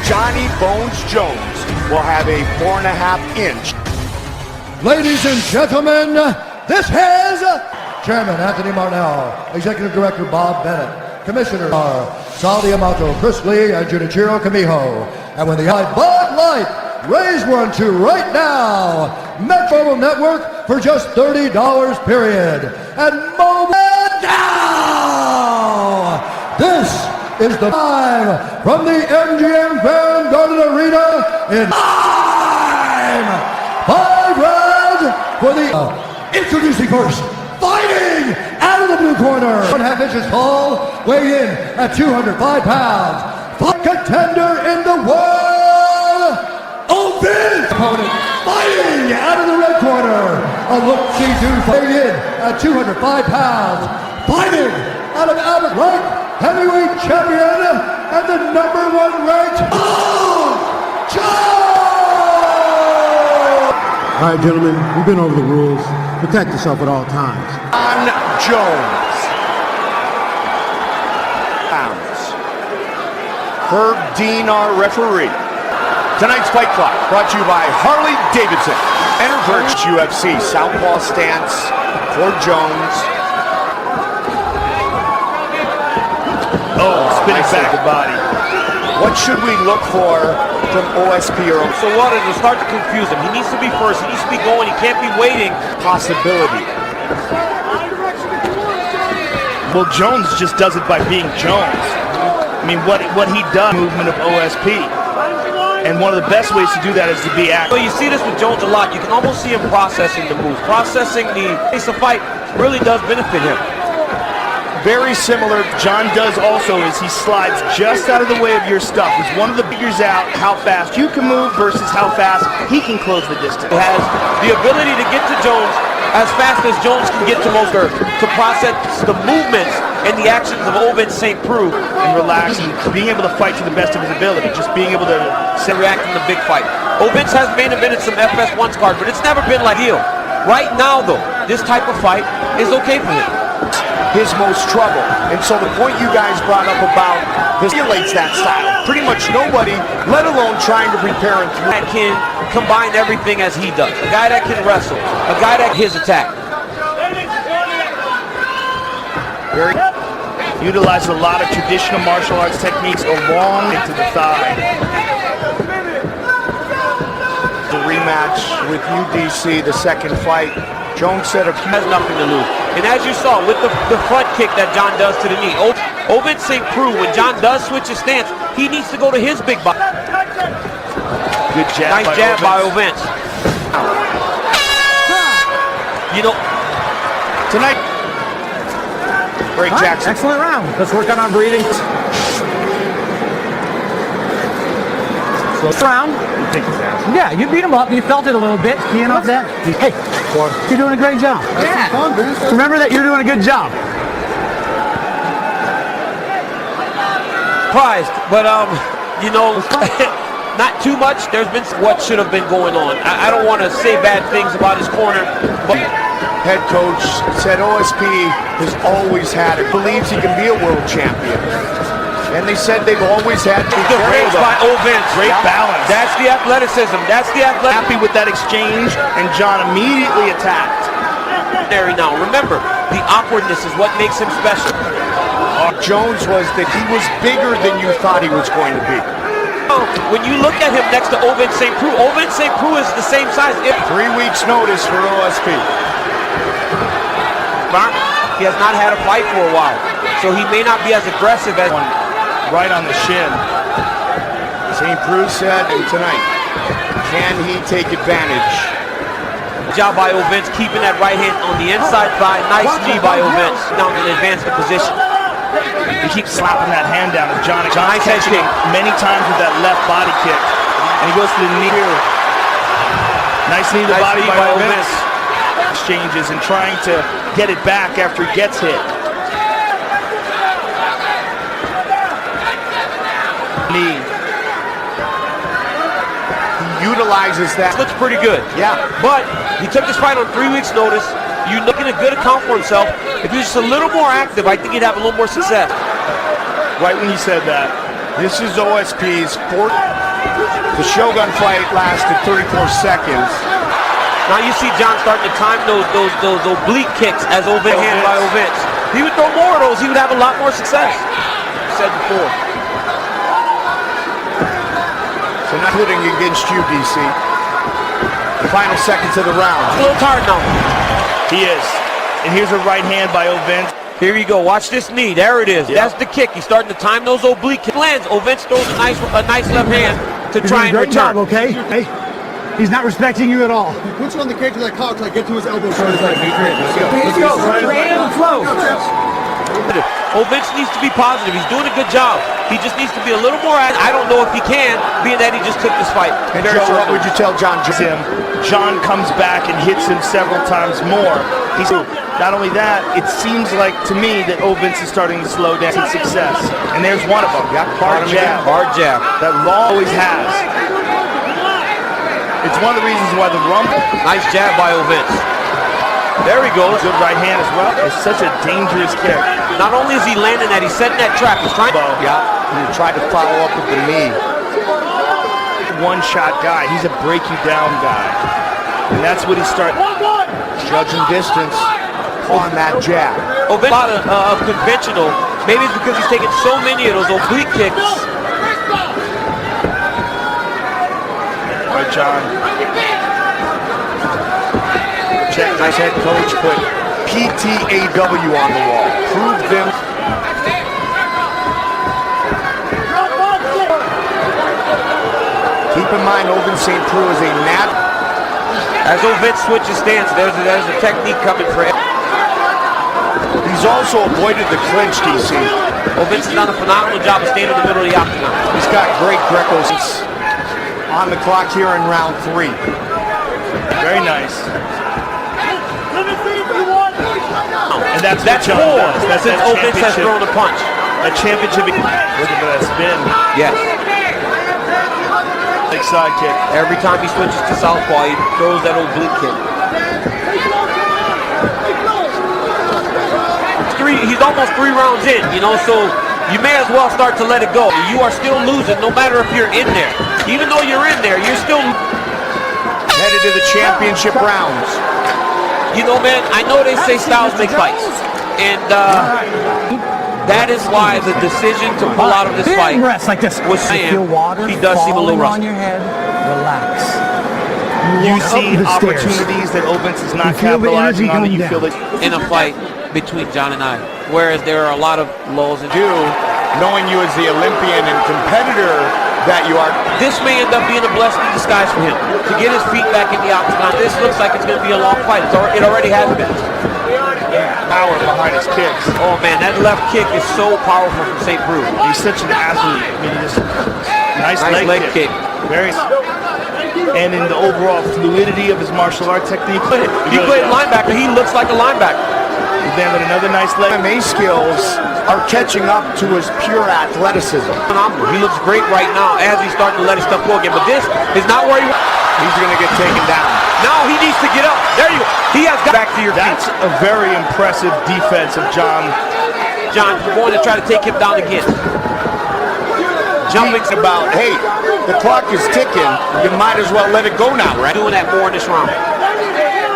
Johnny Bones Jones will have a 4.5-inch. Ladies and gentlemen, this is Chairman Anthony Marnell, Executive Director Bob Bennett, Commissioner Saldi Amato, Chris Lee, and Junichiro Kamiho. And when the Bud Light, raise one to right now, Metro Network for just $30 period. And mobile now! This is the live from the MGM Grand Garden Arena in 5 rounds for the introducing first, fighting out of the blue corner, 1.5 inches tall, weigh in at 205 pounds, fight contender in the world, Ovince. Opponent fighting out of the red corner, a look-see dude, weigh in at 205 pounds, fighting out of Albert Right, heavyweight champion and the #1 ranked Jon! All right, gentlemen, we've been over the rules. Protect yourself at all times. Jon Jones. Pounds. Herb Dean, our referee. Tonight's fight clock brought to you by Harley Davidson. Enter UFC southpaw stance for Jones. Oh, spinning back the body. What should we look for from OSP? So what is to start to confuse him? He needs to be first. He needs to be going. He can't be waiting. Possibility. Well, Jones just does it by being Jones. I mean, what he does, movement of OSP. And one of the best ways to do that is to be active. Well, you see this with Jones a lot. You can almost see him processing the moves. Processing the pace of fight really does benefit him. Very similar, Jon does also is he slides just out of the way of your stuff. He's one of the figures out how fast you can move versus how fast he can close the distance. He has the ability to get to Jones as fast as Jones can get to Moser, to process the movements and the actions of Ovince Saint Preux. And relax and being able to fight to the best of his ability. Just being able to react in the big fight. Ovince has main evented some FS1 cards, but it's never been like ideal. Right now, though, this type of fight is okay for him. His most trouble. And so the point you guys brought up about this simulates that style. Pretty much nobody, let alone trying to prepare him that can combine everything as he does. A guy that can wrestle. A guy that his attack. very utilizes a lot of traditional martial arts techniques along into the thigh. The rematch with UDC, the second fight. Jones said has nothing to lose. And as you saw with the front kick that Jon does to the knee, Ovince Saint Preux, when Jon does switch his stance, he needs to go to his big body. Good jab. Nice jab by Ovince. You know, tonight. Great Jackson. Excellent round. Let's work on our breathing. Slow round. Yeah, you beat him up. You felt it a little bit. You know that. Hey, you're doing a great job. Yeah. Remember that you're doing a good job. Prized, but you know, not too much. There's been what should have been going on. I don't want to say bad things about his corner, but head coach said OSP has always had it, believes he can be a world champion. And they said they've always had good range by Ovince. Great balance. That's the athleticism. That's the athletic. Happy with that exchange, and Jon immediately attacked. Now, remember, the awkwardness is what makes him special. Jones was that he was bigger than you thought he was going to be. When you look at him next to Ovince Saint Preux is the same size. 3 weeks notice for OSP. He has not had a fight for a while, so he may not be as aggressive as one. Right on the shin. Saint Preux said tonight, can he take advantage? Job by Ovince, keeping that right hand on the inside thigh. Nice knee by Ovince. Down to advance the position. He keeps slapping that hand down. Jon nice head kick many times with that left body kick. And he goes to the knee here. Nice knee to the body by Ovince. Exchanges and trying to get it back after he gets hit. Knee. He utilizes that. Looks pretty good. Yeah. But he took this fight on 3 weeks notice. You're looking a good account for himself. If he was just a little more active, I think he'd have a little more success. Right when he said that, This is OSP's fourth. The Shogun fight lasted 34 seconds. Now you see Jon starting to time those oblique kicks as overhand by Ovince. He would throw more of those, he would have a lot more success. Said before. So not including against you, DC. The final seconds of the round. A little tired now. He is. And here's a right hand by Ovince. Here you go. Watch this knee. There it is. Yep. That's the kick. He's starting to time those oblique kicks. Lands. Ovince throws a nice left hand to try and Great return. job, okay? Hey, he's not respecting you at all. He puts you on the cage of that collar till I get to his elbow. Let's go. Right in the flow. Ovince needs to be positive. He's doing a good job. He just needs to be a little more. I don't know if he can, being that he just took this fight. And Joe, what would you tell Jon Jones? Jon comes back and hits him several times more. He's not only that, it seems like to me that Ovince is starting to slow down his success. And there's one of them. Hard jab. Hard jab. That Law always has. It's one of the reasons why the Rumble. Nice jab by Ovince. There he goes. Good right hand as well. It's such a dangerous kick. Not only is he landing that, he's setting that trap. He's trying. Yeah, he tried to follow up with the knee. One-shot guy. He's a break-you-down guy. And that's what he's starting. Judging distance on that jab. Ovince, a lot of conventional. Maybe it's because he's taking so many of those oblique kicks. Right, Jon. Check, nice head coach put PTAW on the wall. Prove them. Keep in mind, Ovince Saint Preux is a nat. As Ovince switches stance, there's a technique coming for him. He's also avoided the clinch, DC. Ovince has done a phenomenal job of staying in the middle of the octagon. He's got great Grecos on the clock here in round 3. Very nice. And that's four That's since Ovince has thrown a punch. A championship. Look at that spin. Yes. Big side kick. Every time he switches to southpaw, he throws that oblique kick. He's almost 3 rounds in, you know, so you may as well start to let it go. You are still losing, no matter if you're in there. Even though you're in there, you're still headed to the championship rounds. You know, man, I know they say styles make fights, and that is why the decision to pull out of this fight like this. was saying he does seem a little on rusty. your head. Relax. You see opportunities that Ovince is not capitalizing on, that you feel that in a fight between Jon and I, whereas there are a lot of lows and knowing you as the Olympian and competitor that you are. This may end up being a blessing in disguise for him to get his feet back in the octagon. This looks like it's going to be a long fight. It already has been. Power behind his kicks. Oh man, that left kick is so powerful from Saint Preux. he's such an athlete. I mean, just nice leg kick. Very. And in the overall fluidity of his martial art technique, He played linebacker. He looks like a linebacker. He landed another nice leg. MMA skills are catching up to his pure athleticism. Phenomenal. He looks great right now as he's starting to let his stuff go again. But this is not where he's going to get taken down. Now he needs to get up. There you go. He has got back to your feet. That's a very impressive defense of Jon. Jon, you're going to try to take him down again. Jumping about, hey, the clock is ticking. You might as well let it go now, right? Doing that more in this round.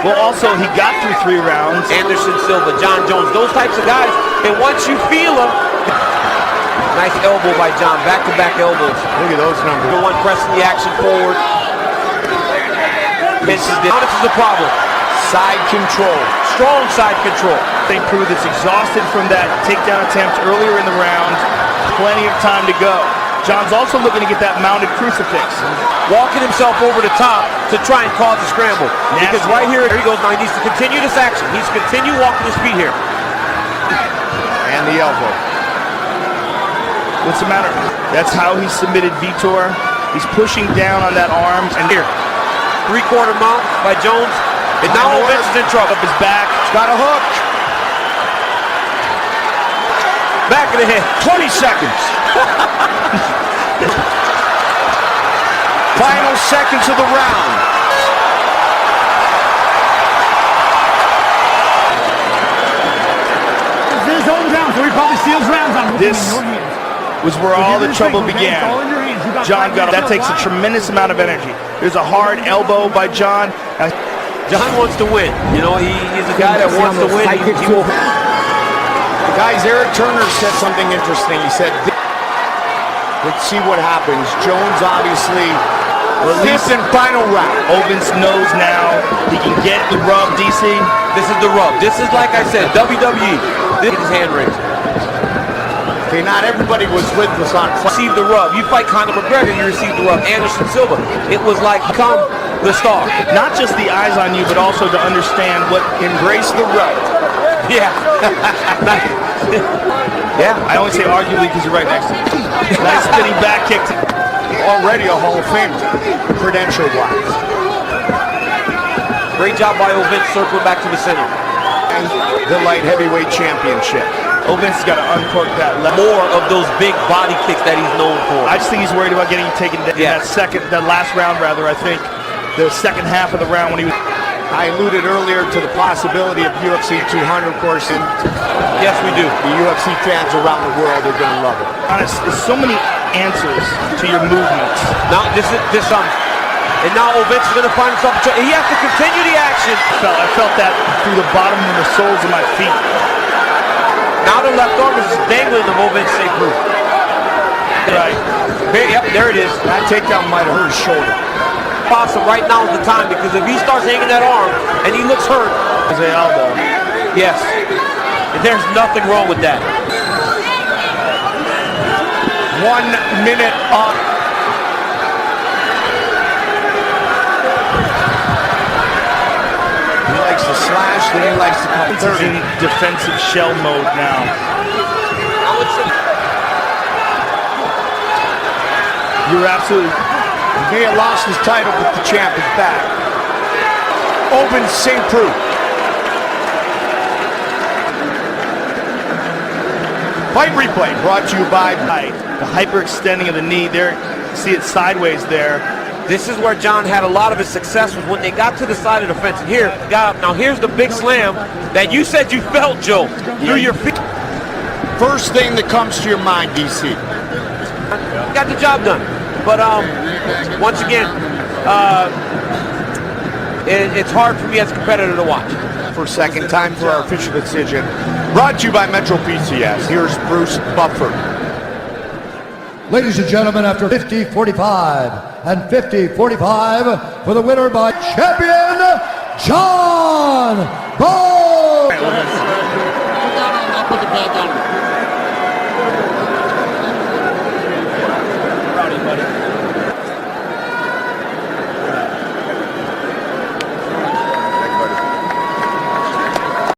Well, also, he got through 3 rounds. Anderson Silva, Jon Jones, those types of guys. And once you feel them, nice elbow by Jon, back-to-back elbows. Look at those numbers. The one pressing the action forward. This is the problem. Side control. Strong side control. Saint Preux that's exhausted from that takedown attempt earlier in the round. Plenty of time to go. Jon's also looking to get that mounted crucifix. Walking himself over the top to try and cause a scramble. Because right here he goes. Now he needs to continue this action. He needs to continue walking his feet here. And the elbow. What's the matter? That's how he submitted Vitor. He's pushing down on that arm. And here, 3/4 mount by Jones. And now Ovince is in trouble. Up his back. He's got a hook. Back of the head. 20 seconds. Final seconds of the round. This is his hometown, so he probably steals rounds on This was where all the trouble began. Jon got that takes a tremendous amount of energy. There's a hard elbow by Jon. Jon wants to win. You know, he's a guy that wants to win. He will. Guys, Eric Turner said something interesting. He said, let's see what happens. Jones obviously released in final round. Ovince knows now he can get the rub, DC. This is the rub. This is, like I said, WWE. This is hand raised. Okay, not everybody was with us on Receive the rub. You fight Conor McGregor, you receive the rub. Anderson Silva. It was like, come the star. Not just the eyes on you, but also to understand what embrace the rub. Yeah. Yeah, I only say arguably because you're right next to me. Nice spinning back kick. Already a Hall of Famer, credential-wise. Great job by Ovince circling back to the center. And the light heavyweight championship. Ovince has got to uncork that left. More of those big body kicks that he's known for. I just think he's worried about getting taken down in that last round, rather. I think the second half of the round when he was... I alluded earlier to the possibility of UFC 200, of course, and yes, we do. The UFC fans around the world are going to love it. Honest, there's so many answers to your movements. Now, and now Ovince is going to find himself. He has to continue the action. I felt that through the bottom of the soles of my feet. Now the left arm is dangling of Ovince Saint Preux. Right. Yep, there it is. That takedown might have hurt his shoulder. Awesome. Right now is the time, because if he starts hanging that arm and he looks hurt, his elbow. Yes. And there's nothing wrong with that. 1 minute up. He likes to slash, then he likes to come. He's in defensive shell mode now. You're absolutely... He may have lost his title, but the champ is back. Ovince Saint Preux. Fight replay brought to you by the hyperextending of the knee there. See it sideways there. This is where Jon had a lot of his success, was when they got to the side of the fence. And here, now here's the big slam that you said you felt, Joe, through your feet. First thing that comes to your mind, DC. Got the job done. But once again, it's hard for me as a competitor to watch. For a second, time for our official decision. Brought to you by Metro PCS. Here's Bruce Buffer. Ladies and gentlemen, after 50-45 and 50-45 for the winner by champion, Jon Jones.